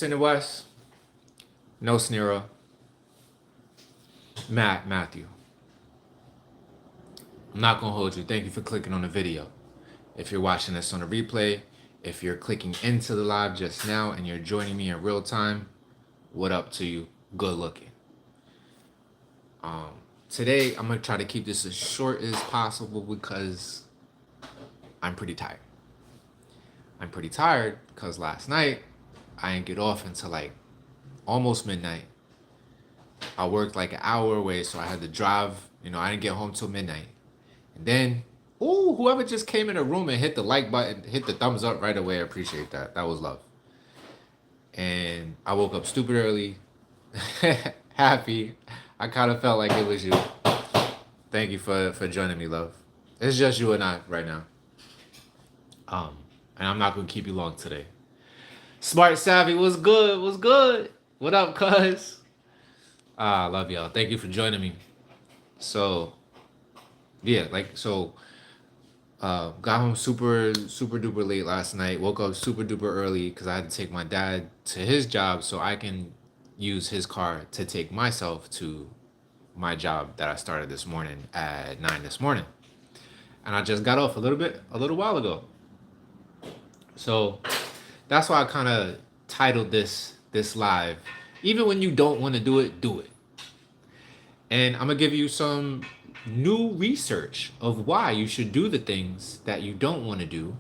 Cinewest, No Snero, Matthew. I'm not gonna hold you. Thank you for clicking on the video. If you're watching this on a replay, if you're clicking into the live just now and you're joining me in real time, what up to you? Good looking. Today I'm gonna try to keep this as short as possible because I'm pretty tired. I'm pretty tired because last night I didn't get off until like almost midnight. I worked like an hour away, so I had to drive. I didn't get home till midnight. And then, whoever just came in the room and hit the like button, hit the thumbs up right away, I appreciate that. That was love. And I woke up stupid early, happy. I kind of felt like it was you. Thank you for joining me, love. It's just you and I right now. And I'm not gonna keep you long today. Smart Savvy, what's good? What's good? What up, cuz? I love y'all. Thank you for joining me. So, yeah, got home super duper late last night. Woke up super duper early because I had to take my dad to his job so I can use his car to take myself to my job that I started this morning at 9 this morning. And I just got off a little while ago. So that's why I kind of titled this live. Even when you don't want to do it, do it. And I'm gonna give you some new research of why you should do the things that you don't want to do.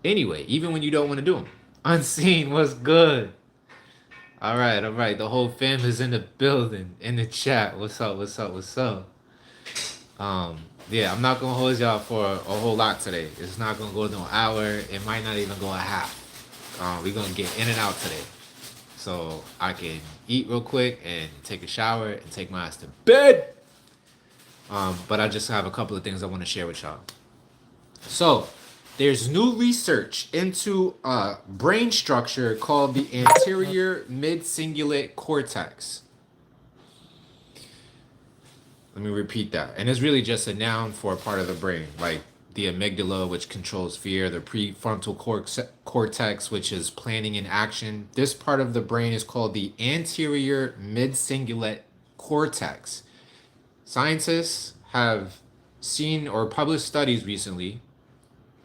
Anyway, even when you don't want to do them. Unseen, what's good? All right. The whole fam is in the building, in the chat. What's up? Yeah, I'm not gonna hold y'all for a whole lot today. It's not gonna go to an hour. It might not even go a half. We're gonna get in and out today, so I can eat real quick and take a shower and take my ass to bed. But I just have a couple of things I want to share with y'all. So there's new research into brain structure called the Anterior Mid-Singulate Cortex. Let me repeat that. And it's really just a noun for a part of the brain, like the amygdala, which controls fear, the prefrontal cortex, which is planning and action. This part of the brain is called the anterior mid-cingulate cortex. Scientists have seen or published studies recently,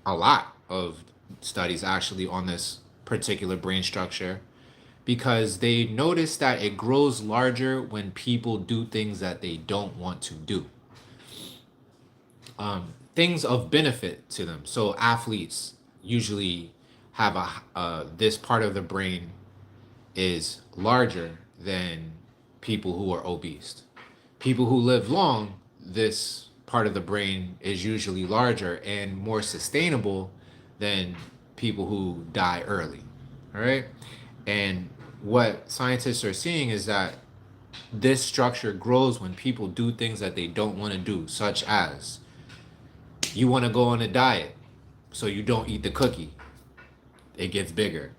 a lot of studies actually, on this particular brain structure, because they notice that it grows larger when people do things that they don't want to do. Things of benefit to them. So athletes usually have this part of the brain is larger than people who are obese. People who live long, this part of the brain is usually larger and more sustainable than people who die early. All right. And what scientists are seeing is that this structure grows when people do things that they don't want to do, such as you want to go on a diet, so you don't eat the cookie. It gets bigger.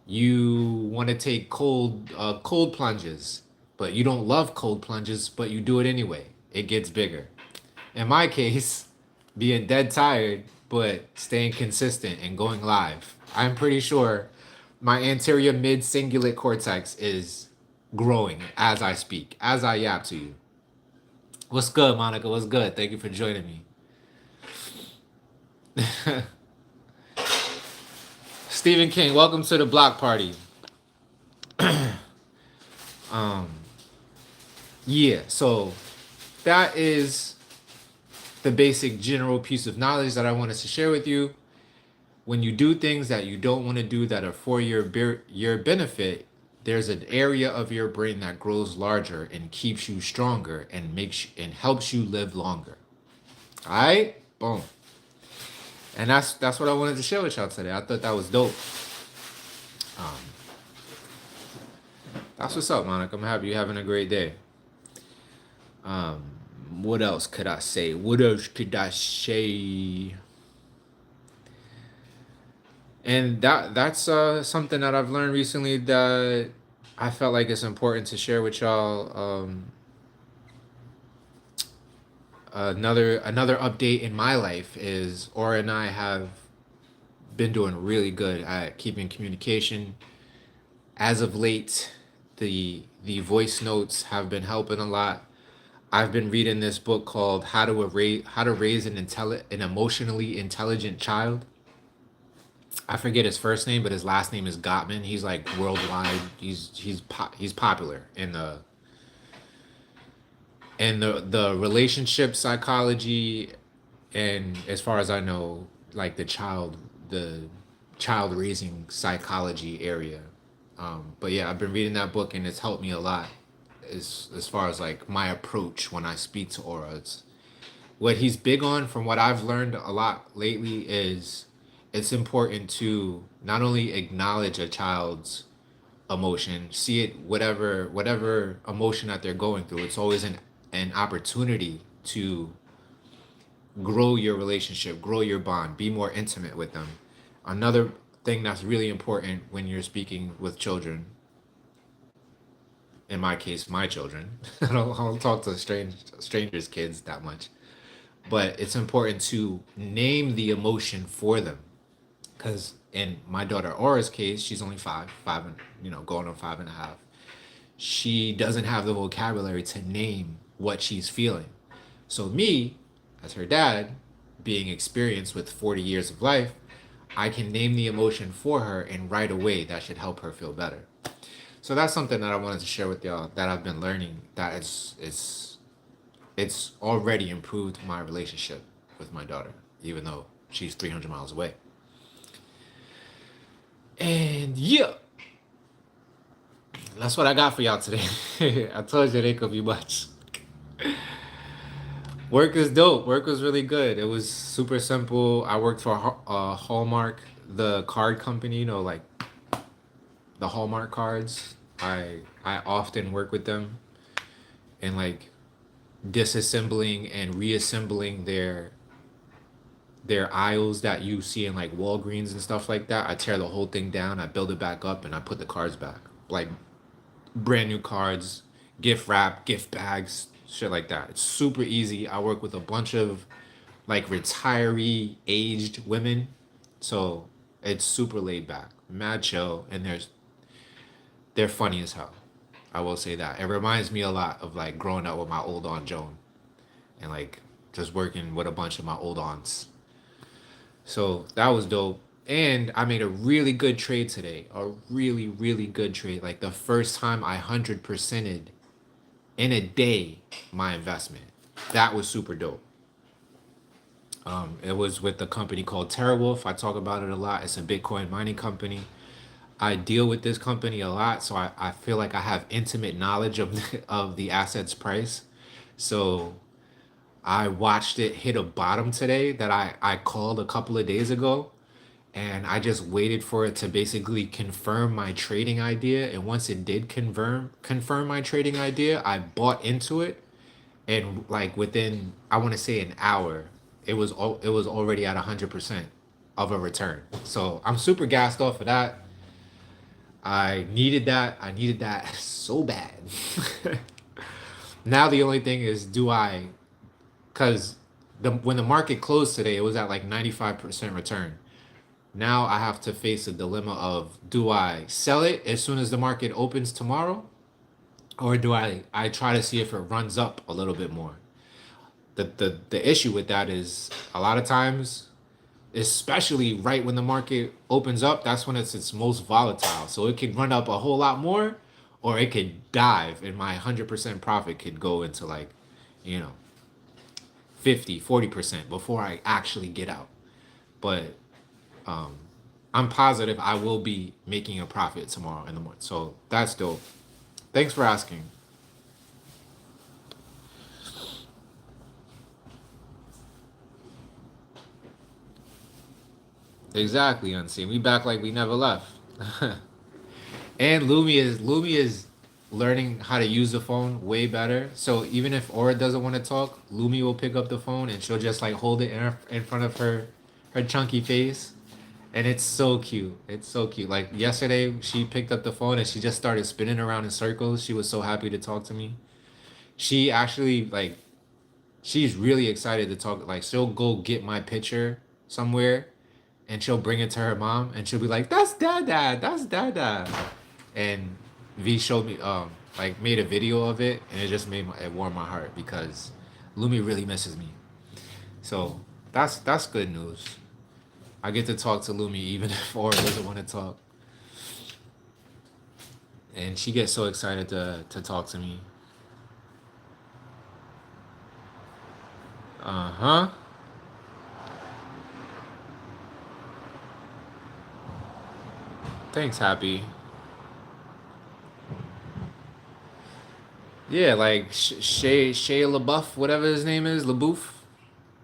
You want to take cold plunges, but you don't love cold plunges, but you do it anyway. It gets bigger. In my case, being dead tired, but staying consistent and going live. I'm pretty sure my anterior mid-cingulate cortex is growing as I speak, as I yap to you. What's good, Monica? What's good? Thank you for joining me. Stephen King, welcome to the block party. Yeah, so that is the basic general piece of knowledge that I wanted to share with you. When you do things that you don't want to do that are for your benefit, there's an area of your brain that grows larger and keeps you stronger and helps you live longer. All right, boom. And that's what I wanted to share with y'all today. I thought that was dope. That's what's up, Monica. I'm happy you're having a great day. What else could I say? And that's something that I've learned recently that I felt like it's important to share with y'all. Another update in my life is Aura and I have been doing really good at keeping communication. As of late, the voice notes have been helping a lot. I've been reading this book called How to Raise an Emotionally Intelligent Child. I forget his first name, but his last name is Gottman. He's like worldwide. He's popular in the relationship psychology, and as far as I know, like the child raising psychology area. But yeah, I've been reading that book and it's helped me a lot as far as like my approach when I speak to auras. What he's big on, from what I've learned a lot lately, is it's important to not only acknowledge a child's emotion, see it whatever emotion that they're going through. It's always an opportunity to grow your relationship, grow your bond, be more intimate with them. Another thing that's really important when you're speaking with children, in my case, my children, I don't talk to strangers' kids that much, but it's important to name the emotion for them. Because in my daughter Aura's case, she's only five, and going on 5.5. She doesn't have the vocabulary to name what she's feeling. So me, as her dad, being experienced with 40 years of life, I can name the emotion for her, and right away that should help her feel better. So that's something that I wanted to share with y'all that I've been learning, that it's already improved my relationship with my daughter, even though she's 300 miles away. And yeah, that's what I got for y'all today. I told you it ain't gonna be much. Work is dope. Work was really good. It was super simple. I worked for Hallmark, the card company, like the Hallmark cards. I often work with them and like disassembling and reassembling their aisles that you see in like Walgreens and stuff like that. I tear the whole thing down, I build it back up, and I put the cards back. Like brand new cards, gift wrap, gift bags, shit like that. It's super easy. I work with a bunch of like retiree aged women. So it's super laid back, mad chill, and they're funny as hell. I will say that. It reminds me a lot of like growing up with my old aunt Joan and like just working with a bunch of my old aunts. So that was dope. And I made a really good trade today. A really, really good trade. Like the first time I 100%ed in a day my investment. That was super dope. It was with a company called TeraWolf. I talk about it a lot. It's a Bitcoin mining company. I deal with this company a lot, so I feel like I have intimate knowledge of of the asset's price. So I watched it hit a bottom today that I called a couple of days ago, and I just waited for it to basically confirm my trading idea. And once it did confirm my trading idea, I bought into it, and like within, I want to say, an hour, it was already at 100% of a return. So I'm super gassed off of that. I needed that. I needed that so bad. Now the only thing is, do I? Because when the market closed today, it was at like 95% return. Now I have to face a dilemma of, do I sell it as soon as the market opens tomorrow, or do I try to see if it runs up a little bit more? The issue with that is, a lot of times, especially right when the market opens up, that's when it's its most volatile. So it could run up a whole lot more, or it could dive, and my 100% profit could go into like, you know, 50, 40% before I actually get out. But I'm positive I will be making a profit tomorrow in the morning. So that's dope. Thanks for asking. Exactly, Unseen. We back like we never left. And Lumi is learning how to use the phone way better. So even if Aura doesn't want to talk, Lumi will pick up the phone and she'll just like hold it in front of her chunky face. And it's so cute. It's so cute. Like yesterday, she picked up the phone and she just started spinning around in circles. She was so happy to talk to me. She actually like she's really excited to talk. Like she'll go get my picture somewhere, and she'll bring it to her mom, and she'll be like, "That's Dada, that's Dada," and V showed me like made a video of it, and it just it warmed my heart because Lumi really misses me. So that's good news. I get to talk to Lumi even if Aura doesn't want to talk, and she gets so excited to talk to me. Uh-huh. Thanks, Happy. Yeah, like Shea LaBeouf, whatever his name is, LaBeouf,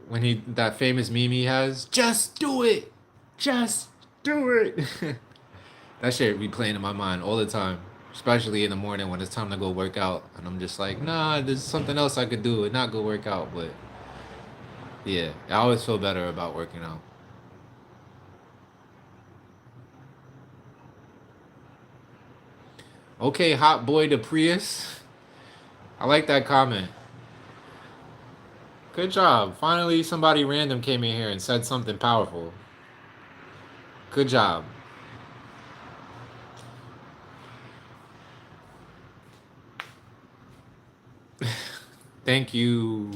when he that famous meme he has, just do it, just do it. That shit be playing in my mind all the time, especially in the morning when it's time to go work out, and I'm just like, nah, there's something else I could do and not go work out. But yeah, I always feel better about working out. Okay, hot boy to Prius. I like that comment. Good job. Finally, somebody random came in here and said something powerful. Good job. Thank you.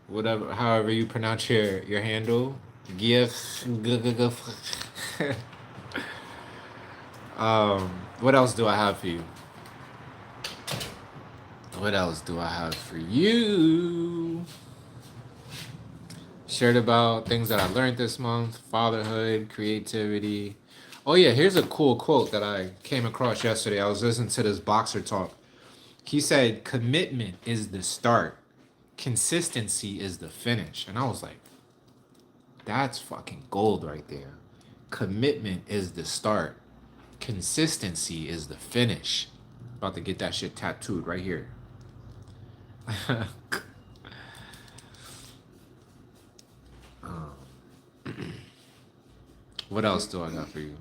Whatever, however you pronounce your handle. Gif. um, what else do I have for you? What else do I have for you? Shared about things that I learned this month, fatherhood, creativity. Oh yeah, here's a cool quote that I came across yesterday. I was listening to this boxer talk. He said, "Commitment is the start, consistency is the finish." And I was like, that's fucking gold right there. Commitment is the start, consistency is the finish. About to get that shit tattooed right here. What else do I got for you?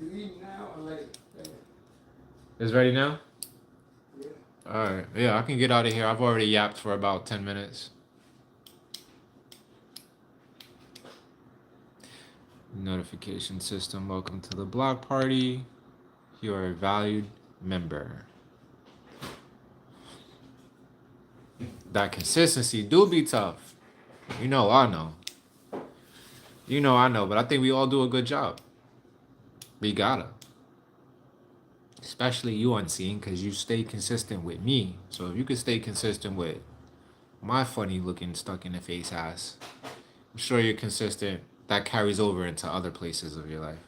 You eat now or later? It's ready now? Yeah. Alright. Yeah, I can get out of here. I've already yapped for about 10 minutes. Notification system. Welcome to the block party. You are a valued member. That consistency do be tough. You know, I know. You know, I know, but I think we all do a good job. We gotta. Especially you, Unseen, because you stay consistent with me. So if you could stay consistent with my funny looking stuck in the face ass, I'm sure you're consistent. That carries over into other places of your life.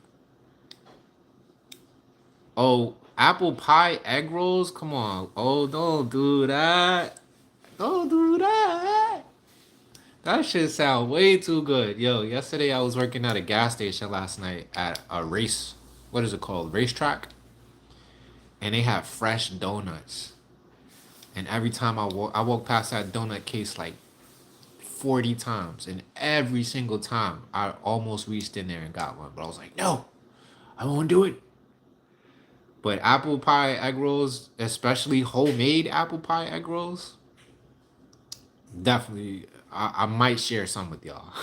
Oh, apple pie egg rolls? Come on. Oh, don't do that. Don't do that. That shit sound way too good. Yo, yesterday I was working at a gas station last night at a race. What is it called? Racetrack. And they have fresh donuts. And every time I walk past that donut case like 40 times. And every single time I almost reached in there and got one. But I was like, no, I won't do it. But apple pie egg rolls, especially homemade apple pie egg rolls, definitely, I might share some with y'all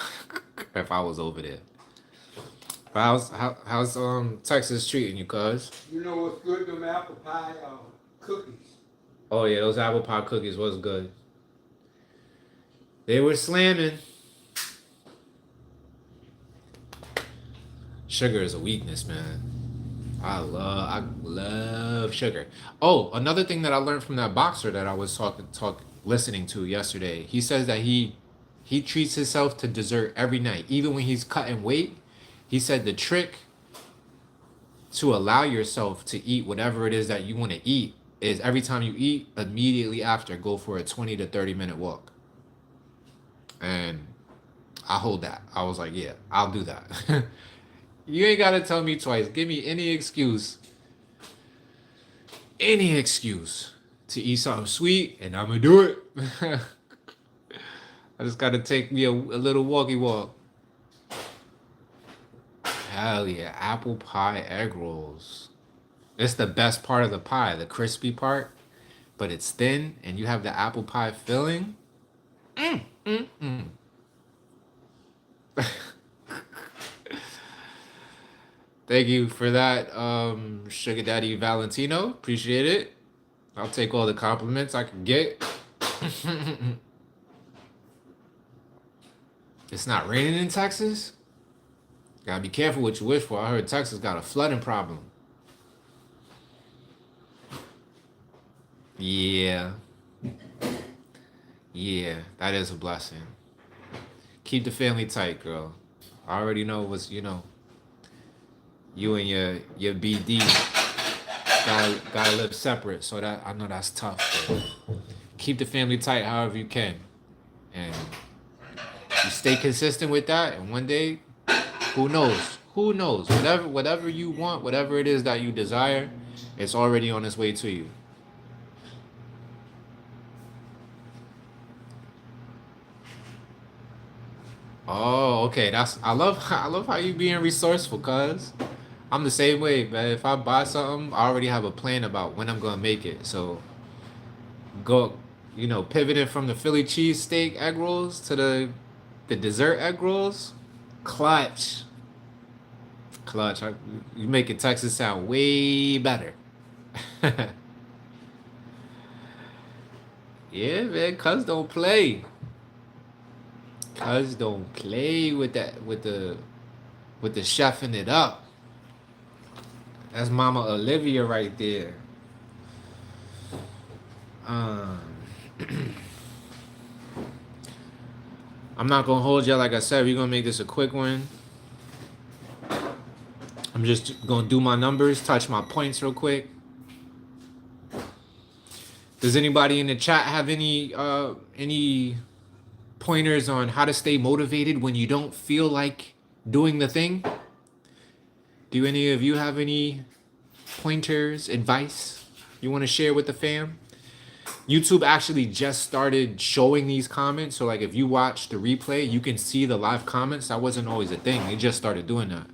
if I was over there. But how's Texas treating you, cuz? You know what's good? Them apple pie cookies. Oh yeah, those apple pie cookies was good. They were slamming. Sugar is a weakness, man. I love sugar. Oh, another thing that I learned from that boxer that I was listening to yesterday. He says that he treats himself to dessert every night, even when he's cutting weight. He said the trick to allow yourself to eat whatever it is that you want to eat is every time you eat, immediately after, go for a 20 to 30-minute walk. And I hold that. I was like, yeah, I'll do that. You ain't got to tell me twice. Give me any excuse to eat something sweet, and I'm going to do it. I just got to take me a little walkie walk. Hell yeah, apple pie egg rolls. It's the best part of the pie, the crispy part, but it's thin, and you have the apple pie filling. Mm, mm, mm. Thank you for that, Sugar Daddy Valentino. Appreciate it. I'll take all the compliments I can get. It's not raining in Texas. Gotta be careful what you wish for. I heard Texas got a flooding problem. Yeah, yeah, that is a blessing. Keep the family tight, girl. I already know what's you and your BD gotta live separate. So that I know that's tough. But keep the family tight however you can, and you stay consistent with that. And one day, who knows? Who knows? Whatever you want, whatever it is that you desire, it's already on its way to you. Oh, okay. That's I love I love how you being resourceful, cuz I'm the same way, man. If I buy something, I already have a plan about when I'm gonna make it. So go, pivoting from the Philly cheesesteak egg rolls to the dessert egg rolls, clutch, clutch. You making Texas sound way better. Yeah, man. Cuz don't play. Cuz don't play with that with the chefing it up. That's Mama Olivia right there. Um, I'm not gonna hold you. Like I said, we're gonna make this a quick one. I'm just gonna do my numbers, touch my points real quick. Does anybody in the chat have any pointers on how to stay motivated when you don't feel like doing the thing? Do any of you have any pointers, advice you want to share with the fam? YouTube actually just started showing these comments. So like if you watch the replay, you can see the live comments. That wasn't always a thing. They just started doing that,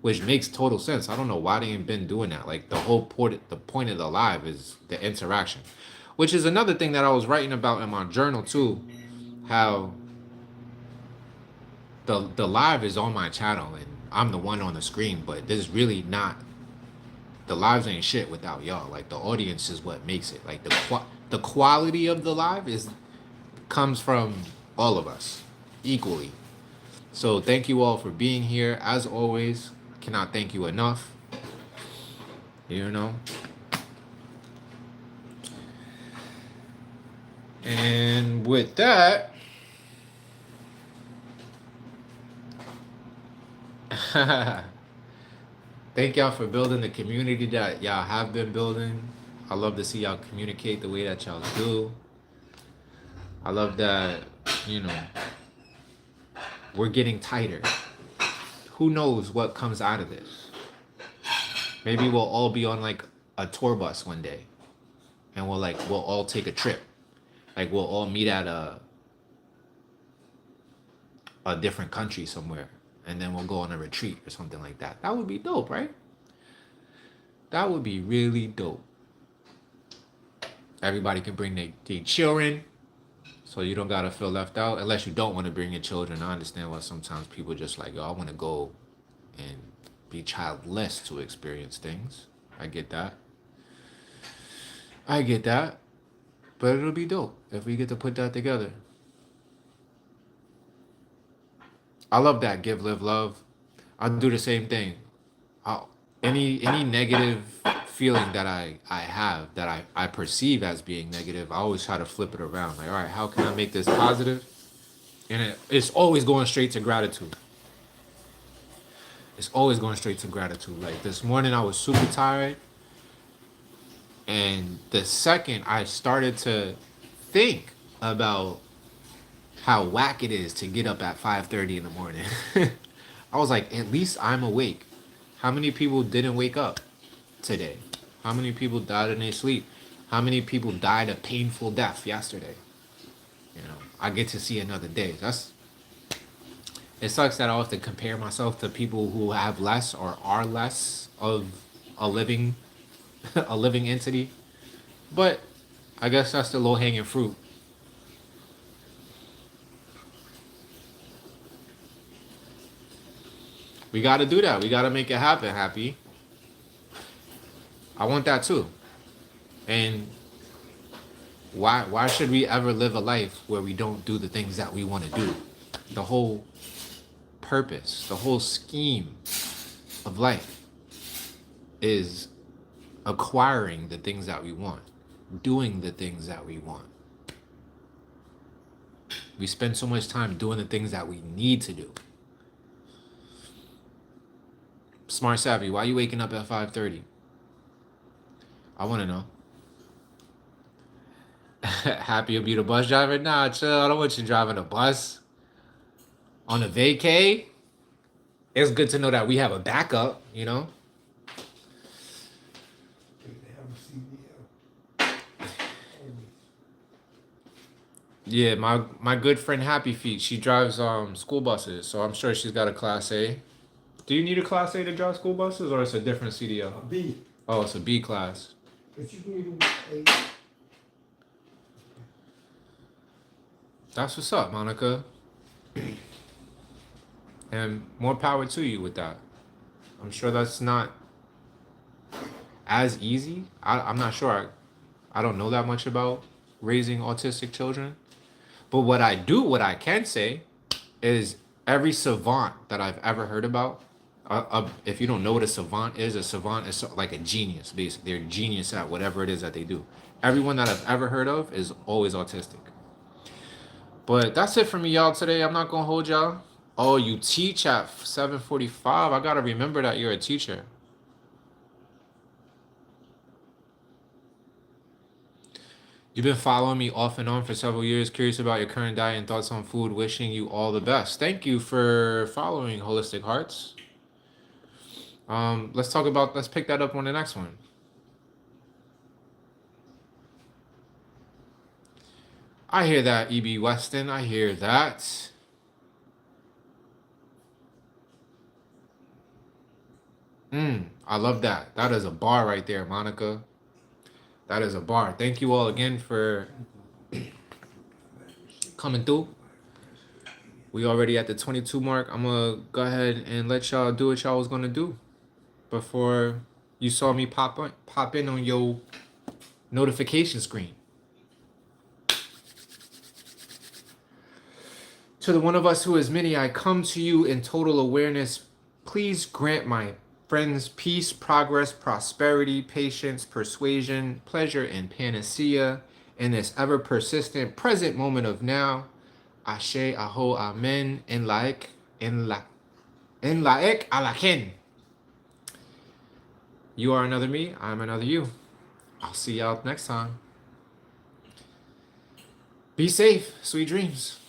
which makes total sense. I don't know why they ain't been doing that. Like the point of the live is the interaction, which is another thing that I was writing about in my journal too, how the live is on my channel and I'm the one on the screen, but there's really not, the lives ain't shit without y'all. Like the audience is what makes it. Like the quality of the live is comes from all of us equally. So thank you all for being here. As always, I cannot thank you enough. You know. And with that, thank y'all for building the community that y'all have been building. I love to see y'all communicate the way that y'all do. I love that, you know, we're getting tighter. Who knows what comes out of this? Maybe we'll all be on like a tour bus one day and we'll all take a trip. Like we'll all meet at a different country somewhere and then we'll go on a retreat or something like that. That would be dope, right? That would be really dope. Everybody can bring their children, so you don't gotta feel left out. Unless you don't want to bring your children. I understand why sometimes people just like, yo, I want to go and be childless to experience things. I get that. I get that. But it'll be dope if we get to put that together. I love that. Give, live, love. I'll do the same thing. I'll, any negative feeling that I have that I perceive as being negative, I always try to flip it around. Like, all right, how can I make this positive? And it's always going straight to gratitude. It's always going straight to gratitude. Like this morning, I was super tired. And the second I started to think about how whack it is to get up at 5:30 in the morning, I was like, at least I'm awake. How many people didn't wake up today? How many people died in their sleep? How many people died a painful death yesterday? I get to see another day. It sucks that I have to compare myself to people who have less or are less of a living a living entity. But I guess that's the low hanging fruit. We got to do that. We got to make it happen, Happy. I want that too. And why should we ever live a life where we don't do the things that we want to do? The whole purpose, the whole scheme of life is acquiring the things that we want, doing the things that we want. We spend so much time doing the things that we need to do. Smart Savvy, why are you waking up at 5:30? I want to know. Happy you'll be the bus driver? Nah, chill. I don't want you driving a bus on a vacay. It's good to know that we have a backup, you know? Yeah, my good friend Happy Feet, she drives school buses, so I'm sure she's got a Class A. Do you need a Class A to drive school buses, or it's a different CDL? A B. Oh, it's a B class. But you can need a. That's what's up, Monica. And more power to you with that. I'm sure that's not as easy. I'm not sure. I don't know that much about raising autistic children. But what I can say is every savant that I've ever heard about, if you don't know what a savant is like a genius, basically. They're a genius at whatever it is that they do. Everyone that I've ever heard of is always autistic. But that's it for me, y'all, today. I'm not going to hold y'all. Oh, you teach at 7:45. I got to remember that you're a teacher. You've been following me off and on for several years, curious about your current diet and thoughts on food, wishing you all the best. Thank you for following Holistic Hearts. Let's pick that up on the next one. I hear that, E.B. Weston. I hear that. I love that. That is a bar right there, Monica. That is a bar. Thank you all again for coming through. We already at the 22 mark. I'm going to go ahead and let y'all do what y'all was going to do before you saw me pop in on your notification screen. To the one of us who is many, I come to you in total awareness. Please grant my friends peace, progress, prosperity, patience, persuasion, pleasure, and panacea in this ever persistent present moment of now. Ashe, aho, amen, en laik, alaken. You are another me, I'm another you. I'll see y'all next time. Be safe, sweet dreams.